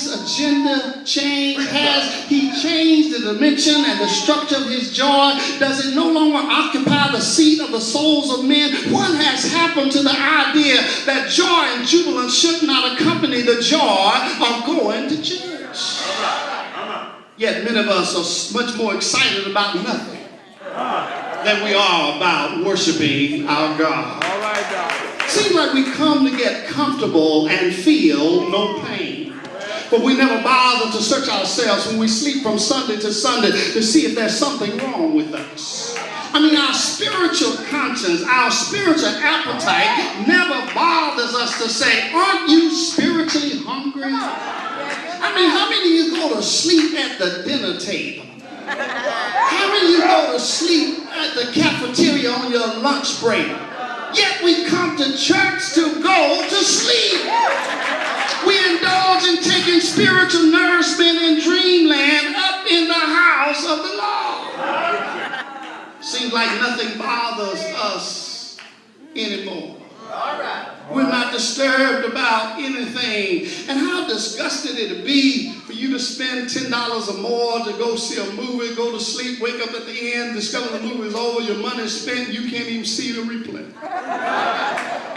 life's agenda change? Has he changed the dimension and the structure of his joy? Does it no longer occupy the seat of the souls of men? What has happened to the idea that joy and jubilance should not accompany the joy of going to church? Yet many of us are much more excited about nothing than we are about worshiping our God. All right, God. Seems like we come to get comfortable and feel no pain. But we never bother to search ourselves when we sleep from Sunday to Sunday to see if there's something wrong with us. I mean, our spiritual conscience, our spiritual appetite never bothers us to say, aren't you spiritually hungry? I mean, how many of you go to sleep at the dinner table? How many of you go to sleep at the cafeteria on your lunch break? Yet we come to church to go to sleep. We indulge in taking spiritual nourishment in dreamland up in the house of the Lord. Seems like nothing bothers us anymore. We're not disturbed about anything. And how disgusting it'd be for you to spend $10 or more to go see a movie, go to sleep, wake up at the end, discover the movie is over, your money's spent, you can't even see the replay.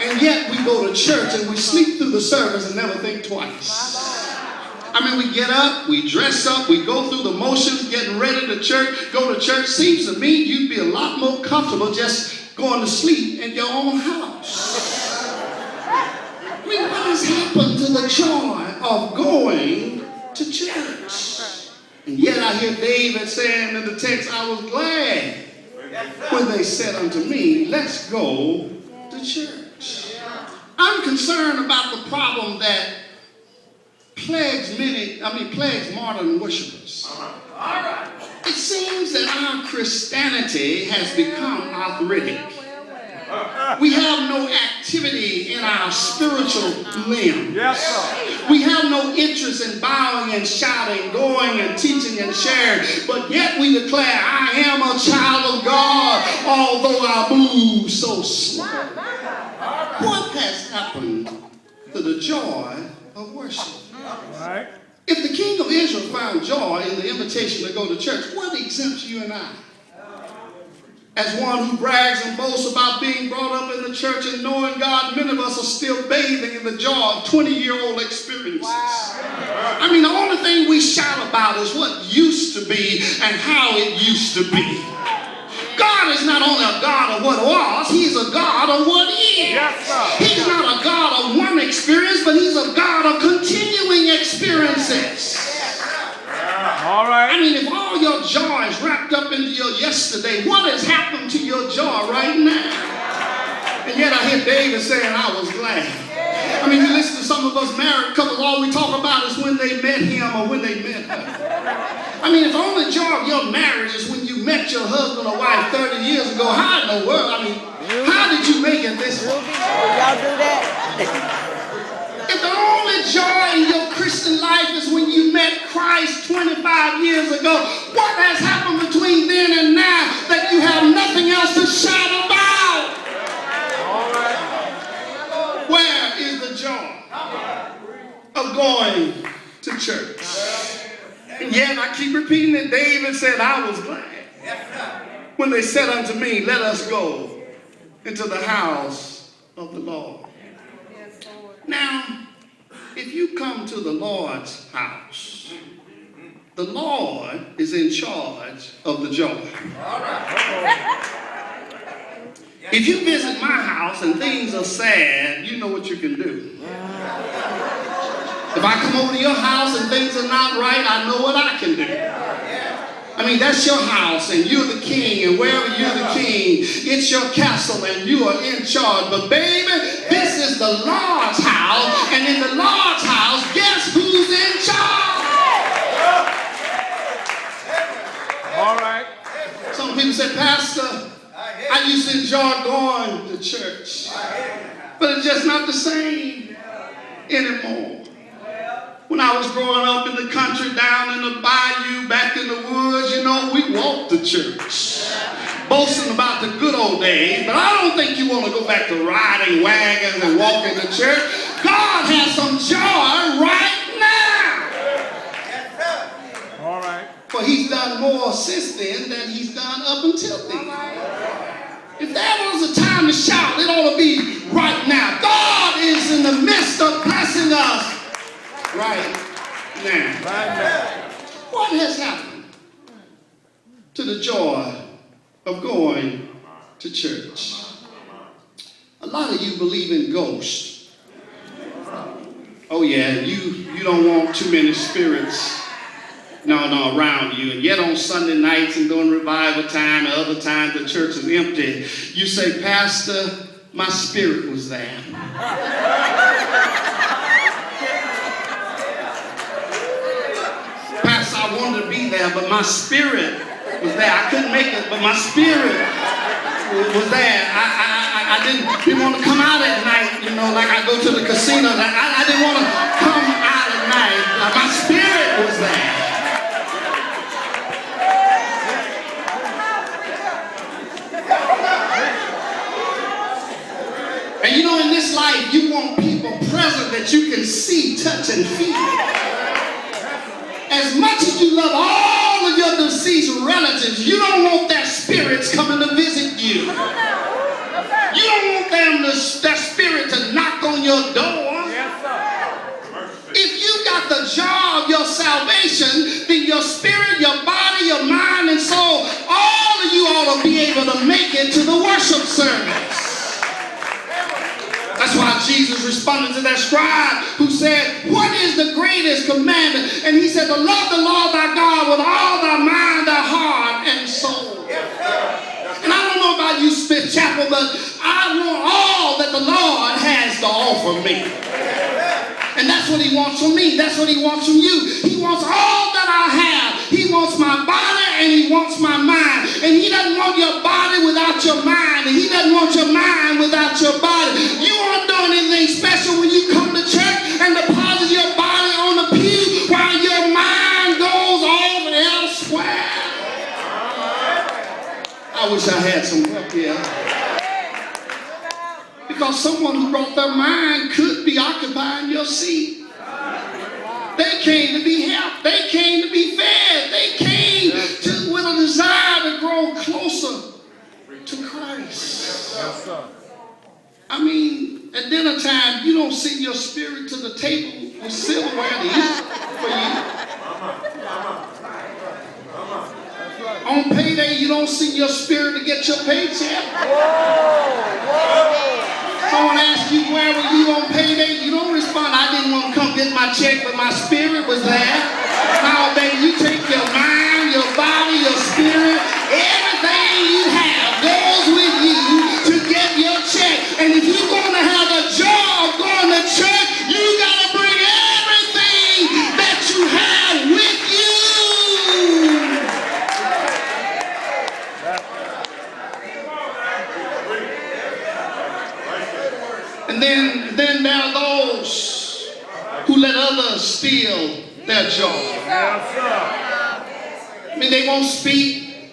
And yet we go to church and we sleep through the service and never think twice. I mean, we get up, we dress up, we go through the motions, getting ready to church, go to church. Seems to me you'd be a lot more comfortable just going to sleep in your own house. I mean, what has happened to the joy of going to church? And yet I hear David saying in the text, I was glad when they said unto me, let's go to church. I'm concerned about the problem that plagues modern worshipers. It seems that our Christianity has become arthritic. We have no activity in our spiritual limb. Yes, sir. We have no interest in bowing and shouting, going and teaching and sharing. But yet we declare, I am a child of God, although I move so slow. What has happened to the joy of worship? Right. If the king of Israel found joy in the invitation to go to church, what exempts you and I? As one who brags and boasts about being brought up in the church and knowing God, many of us are still bathing in the joy of 20-year-old experiences. Wow. I mean, the only thing we shout about is what used to be and how it used to be. God is not only a God of what was, he's a God of what is. Yes, sir. He's not a God of one experience, but he's a God of continuing experiences. All right. I mean, if all your joy is wrapped up into your yesterday, what has happened to your joy right now? And yet I hear David saying, I was glad. I mean, you listen to some of us married couples, all we talk about is when they met him or when they met her. I mean, if the only joy of your marriage is when you met your husband or wife 30 years ago, how in the world, I mean, how did you make it this far? Y'all do that? If the only joy in your Christian life is when you met Christ 25 years ago, what has happened between then and now that you have nothing else to shout about? All right. Where is the joy of going to church? And yet I keep repeating it. David said, I was glad when they said unto me, let us go into the house of the Lord. Now, if you come to the Lord's house, the Lord is in charge of the joy. If you visit my house and things are sad, you know what you can do. If I come over to your house and things are not right, I know what I can do. I mean, that's your house and you're the king, and wherever you're the king, it's your castle and you are in charge. But baby, this is the Lord's house, and in the Lord's house, guess who's in charge? All right. Some people say, Pastor, I used to enjoy going to church, but it's just not the same anymore. When I was growing up in the country, down in the bayou, back in the woods, you know, we walked to church, boasting about the good old days. But I don't think you want to go back to riding wagons and walking to church. God has some joy right now. more since then than he's done up until then. If there was a time to shout, it ought to be right now. God is in the midst of blessing us right now. What has happened to the joy of going to church? A lot of you believe in ghosts. Oh yeah, you don't want too many spirits around you. And yet on Sunday nights and during revival time and other times the church is empty, you say, Pastor, my spirit was there. Pastor, I wanted to be there, but my spirit was there. I couldn't make it, but my spirit was there. I didn't want to come out at night, like I go to the casino. I didn't want to come out at night. My spirit was there. And in this life, you want people present that you can see, touch, and feel. As much as you love all of your deceased relatives, you don't want their spirits coming to visit you. You don't want their spirit to knock on your door. If you got the jar of your salvation, then your spirit, your body, your mind, and soul, all of you ought to be able to make it to the worship service. That's why Jesus responded to that scribe who said, what is the greatest commandment? And he said, to love the Lord thy God with all thy mind, thy heart, and soul. And I don't know about you, Smith Chapel, but I want all that the Lord has to offer me. And that's what he wants from me. That's what he wants from you. He wants all that I have. He wants my body and he wants my mind. And he doesn't want your body without your mind. And he doesn't want your mind without your body. You aren't doing anything special when you come to church and deposit your body on the pew while your mind goes off elsewhere. I wish I had some help here. Because someone who brought their mind could be occupying your seat. They came to be helped. They came to be fed. They came with a desire to grow closer to Christ. I mean, at dinner time, you don't send your spirit to the table with silverware to eat for you. On payday, you don't send your spirit to get your paycheck. Someone asks you, where were you on payday? You don't respond, I didn't want to come get my check, but my spirit was there. Now, baby, you take your mind, your body, your spirit, everything you have goes with you to get your check. And if you're going to have a job going to church, you got to bring everything that you have with you. And then there are those who let others steal their joy. I mean, they won't speak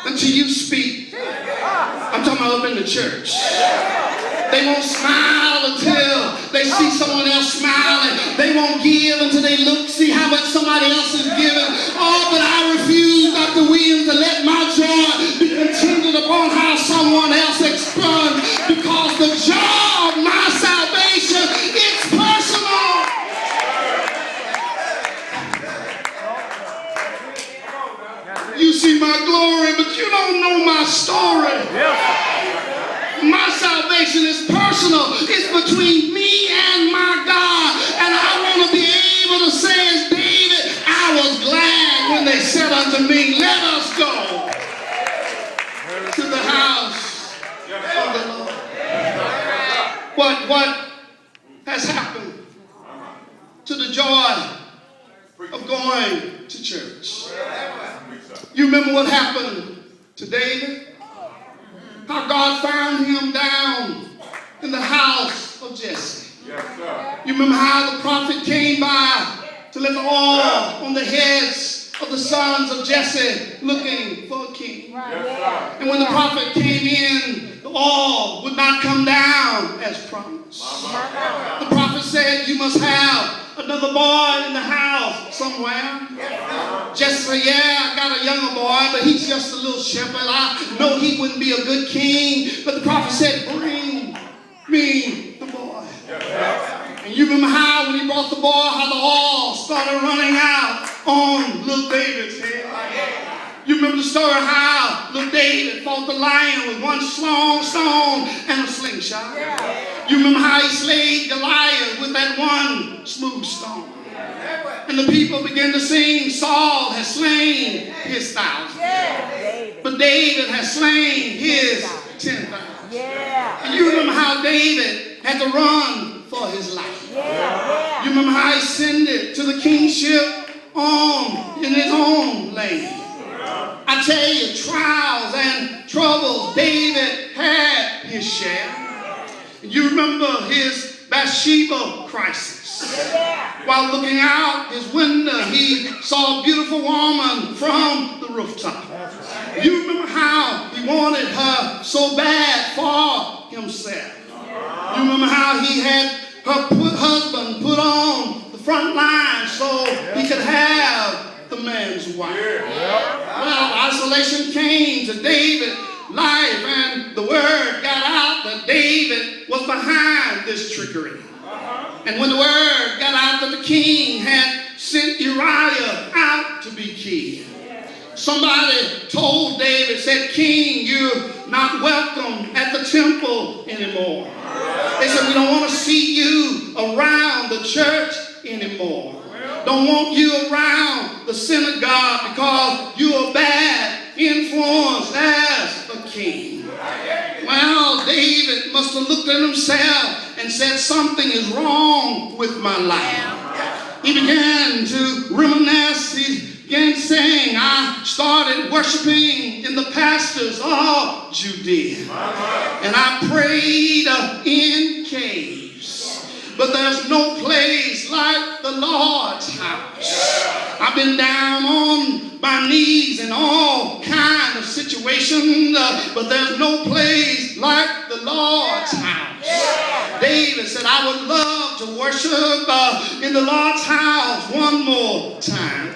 until you speak. I'm talking about up in the church. They won't smile until they see someone else smiling. They won't give until they see how much somebody else is giving. Oh, but I refuse, Dr. Williams, to let my joy be contingent upon how someone else expands, because the joy of my salvation is personal. You see my glory, but you don't know my story. My salvation is personal. It's between me and my God. And I want to be able to say as David, I was glad when they said unto me, let us go to the house of the Lord. What has happened to the joy of going to church? You remember what happened to David? How God found him down in the house of Jesse. Yes, sir. You remember how the prophet came by to let the oil on the heads of the sons of Jesse looking for a king. Yes, and when the prophet came in, the oil would not come down as promised. The prophet said, you must have another boy in the house somewhere. Jesse said, yeah, I got a younger boy, but he's just a little shepherd. I know he wouldn't be a good king. But the prophet said, bring me the boy. And you remember how when he brought the boy, how the oil started running out on little David's head. You remember the story how little David fought the lion with one long stone and a slingshot. You remember how he slayed Goliath with that one smooth stone. And the people began to sing, Saul has slain his 1,000. But David has slain his 10,000. And you remember how David had to run for his life. You remember how he ascended to the kingship in his own land. I tell you, trials and troubles, David had his share. You remember his Bathsheba crisis. While looking out his window, he saw a beautiful woman from the rooftop. You remember how he wanted her so bad for himself. You remember how he had her husband put on the front line so he could have the man's wife. Well, isolation came to David's life, and the word got out that David was behind this trickery. And when the word got out that the king had sent Uriah out to be killed, somebody told David, said, King, you're not welcome at the temple anymore. They said, we don't want to see you around the church anymore. Don't want you around the synagogue because you're a bad influence as a king. Well, David must have looked at himself and said, something is wrong with my life. He began to reminisce. He began saying, I started worshiping in the pastures of Judea. And I prayed in caves. But there's no place like the Lord's house. I've been down on my knees in all kinds of situations, but there's no place like the Lord's house. David said, I would love to worship in the Lord's house one more time.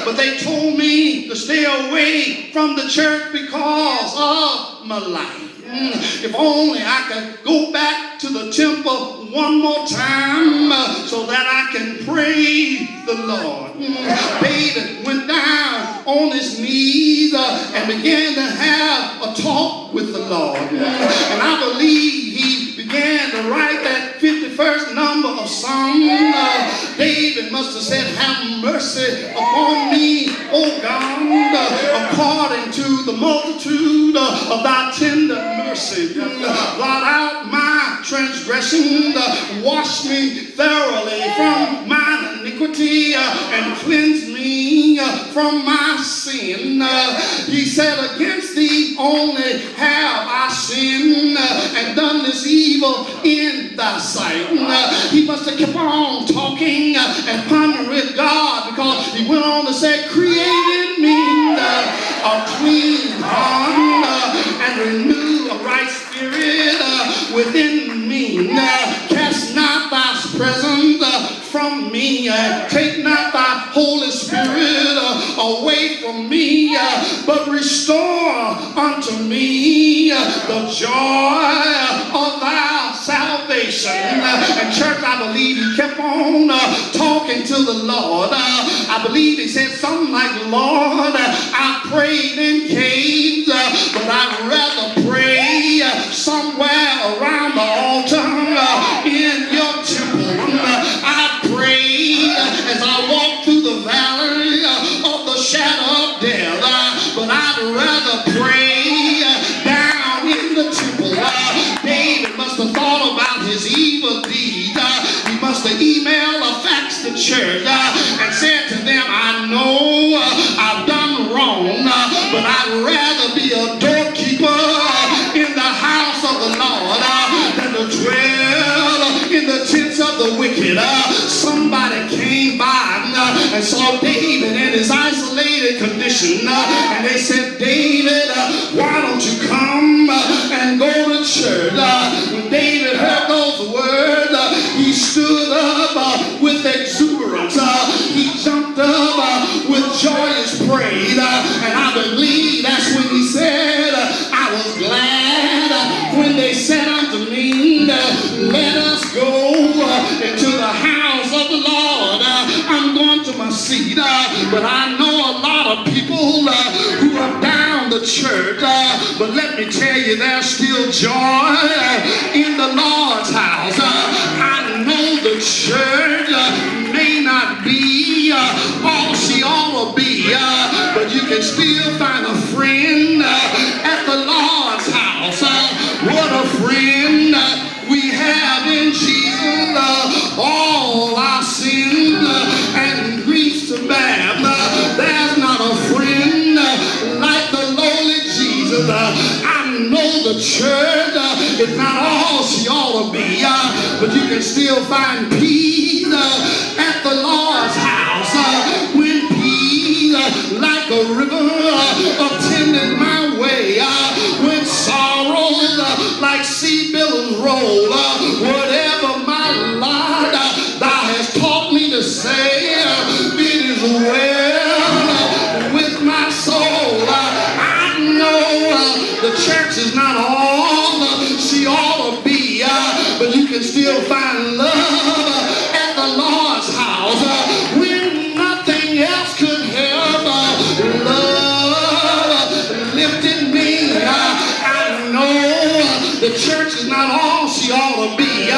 But they told me to stay away from the church because of my life. If only I could go back to the temple one more time so that I can praise the Lord. David went down on his knees and began to have a talk with the Lord. And I believe he began to write that 51st number of Psalm. David must have said, have mercy upon me, O God, according to the multitude of thy tender mercy. Blot out my transgression, wash me thoroughly from mine iniquity, and cleanse me from my sin. He said, against thee only have I sinned and done this evil in thy sight. He must have kept on talking and pondering with God, because he went on to say, create in me a clean heart and renew a right spirit within me. Cast not thy presence from me. Take not thy Holy Spirit away from me, but restore unto me the joy of thy salvation. And church, I believe he kept on talking to the Lord. I believe he said something like, Lord, I prayed in caves, but I'd rather pray somewhere around the altar in your temple. I pray as I walk through the valley of the shadow of death, but I'd rather pray down in the temple. David must have thought about his evil deed. He must have emailed or faxed the church and said to them, I know I've done wrong, but I'd rather be a doorkeeper in the house of the Lord than to dwell in the tents of the wicked. Somebody came by and saw David in his isolated condition, and they said, David, why don't you come and go to church? When David heard those words, he stood up with exuberance prayed, and I believe that's when he said, I was glad when they said unto me, let us go into the house of the Lord. I'm going to my seat, but I know a lot of people who are down the church, but let me tell you, there's still joy in the Lord's house. I know the church may not be all she ought to be, but you can still find a friend at the Lord's house. What a friend we have in Jesus, all our sins and griefs to bear. There's not a friend like the lowly Jesus. I know the church is not all she ought to be, but you can still find peace at the Lord's house. When peace like a river attended my way, when sorrows like sea billows roll, whatever my lot thou hast taught me to say, it is well with my soul. I know the church is not all she ought to be, but you can still find love at the Lord's house. When nothing else could help, love lifted me. I know the church is not all she ought to be,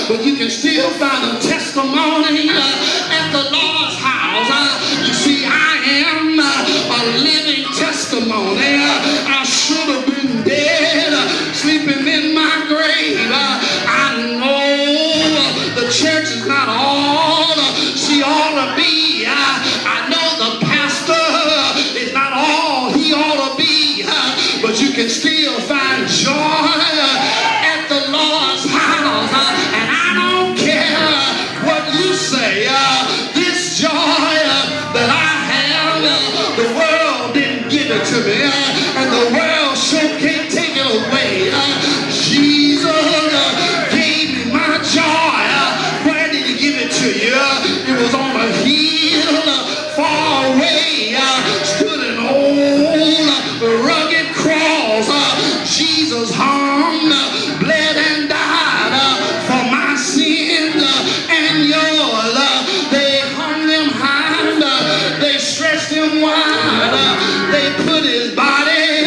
but you can still find a testimony at the Lord's house. You see, I am a living testimony. I should have been dead, sleeping in my grave. I know the church is not all she ought to be. I know the pastor is not all he ought to be, but you can still find joy at the Lord's house. And I don't care what you say, this joy that I have, the world didn't give it to me, and the world sure can't take it away. Jesus gave me my joy. Where did he give it to you? It was on a hill far away, stood an old rugged cross. Jesus hung, bled and died for my sins and yours. They hung him high, they stretched him wide, they put his body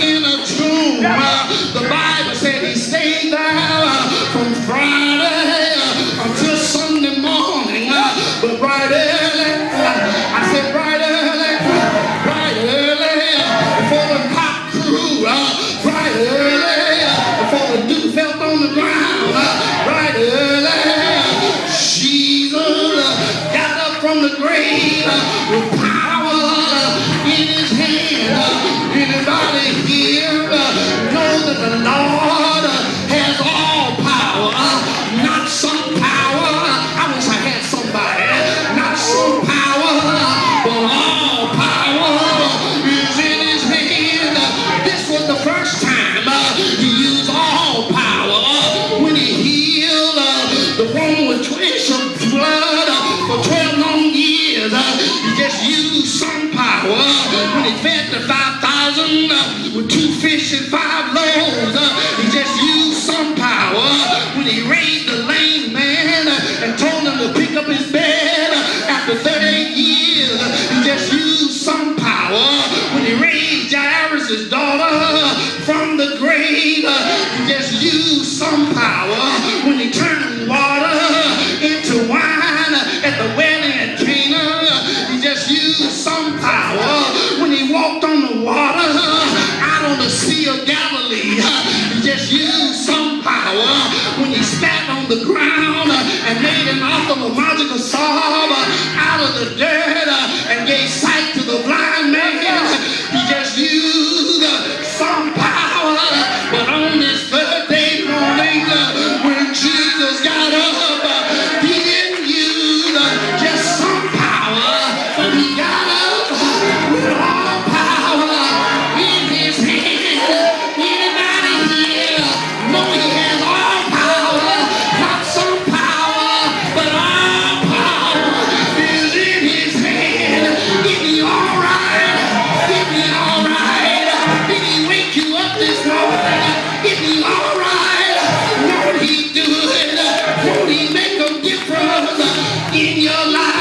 in a tomb. The Bible said he stayed there from Friday until Sunday morning, but bright early, I said bright early, before the cock crew, bright early, before the dew fell on the ground, bright early, Jesus got up from the grave with power in his hand. Anybody here know that the Lord has all power, not some power? I wish I had somebody, not some power, but all power is in his hand. This was the first time he used all power when he healed the woman with 12 issue of blood for 12 long years. He just used some power when he fed the 5,000 with 2 fish and 5 loaves. He just used some power when he raised the lame man and told him to pick up his bed after 38 years. He just used some power when he raised Jairus' daughter from the grave. He just used some power when he turned water into wine at the wedding at Cana. He just used some power when he walked on the water out on the Sea of Galilee. He just used some power when he spat on the ground and made an ophthalmological solve out of the dirt and gave sight to the blind man. He just used some power. But on this third day morning, when Jesus got up, he didn't use just some power, but he got up with all power in his hand. Anybody here know he has all power? Not some power, but all power is in his in your life.